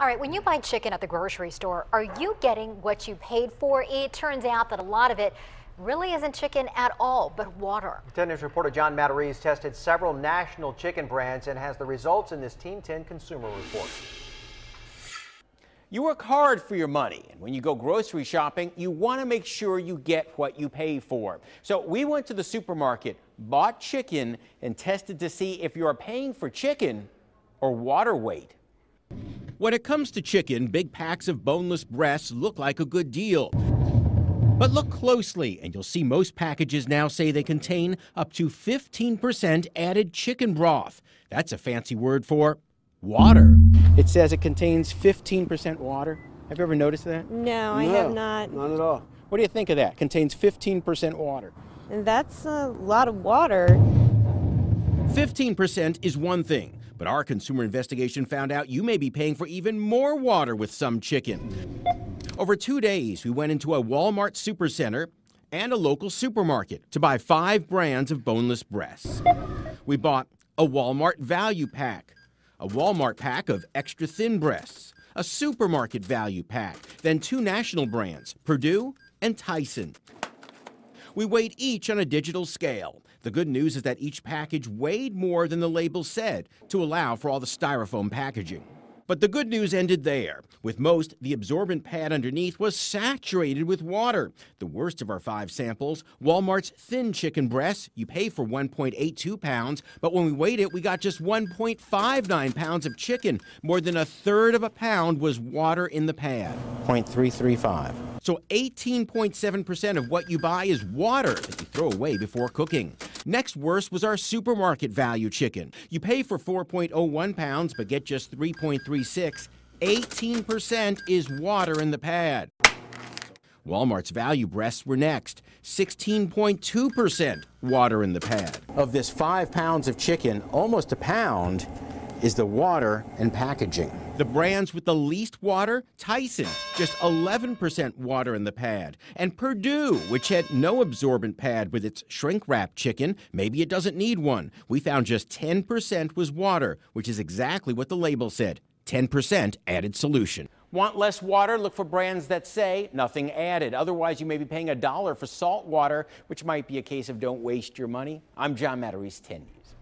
All right, when you buy chicken at the grocery store, are you getting what you paid for? It turns out that a lot of it really isn't chicken at all, but water. 10 News reporter John Matarese tested several national chicken brands and has the results in this Team 10 consumer report. You work hard for your money, and when you go grocery shopping, you want to make sure you get what you pay for. So we went to the supermarket, bought chicken, and tested to see if you are paying for chicken or water weight. When it comes to chicken, big packs of boneless breasts look like a good deal. But look closely, and you'll see most packages now say they contain up to 15% added chicken broth. That's a fancy word for water. It says it contains 15% water. Have you ever noticed that? No, I have not. Not at all. What do you think of that? Contains 15% water. And that's a lot of water. 15% is one thing, but our consumer investigation found out you may be paying for even more water with some chicken. Over 2 days, we went into a Walmart supercenter and a local supermarket to buy 5 brands of boneless breasts. We bought a Walmart value pack, a Walmart pack of extra thin breasts, a supermarket value pack, then 2 national brands, Perdue and Tyson. We weighed each on a digital scale. The good news is that each package weighed more than the label said to allow for all the styrofoam packaging. But the good news ended there. With most, the absorbent pad underneath was saturated with water. The worst of our 5 samples, Walmart's thin chicken breasts, you pay for 1.82 pounds, but when we weighed it, we got just 1.59 pounds of chicken. More than a third of a pound was water in the pad. 0.335. So 18.7% of what you buy is water that you throw away before cooking. Next worst was our supermarket value chicken. You pay for 4.01 pounds, but get just 3.36. 18% is water in the pad. Walmart's value breasts were next. 16.2% water in the pad. Of this 5 pounds of chicken, almost a pound is the water and packaging. The brands with the least water, Tyson, just 11% water in the pad. And Perdue, which had no absorbent pad with its shrink-wrapped chicken, maybe it doesn't need one. We found just 10% was water, which is exactly what the label said. 10% added solution. Want less water? Look for brands that say nothing added. Otherwise, you may be paying $1 for salt water, which might be a case of don't waste your money. I'm John Matarese, 10 News.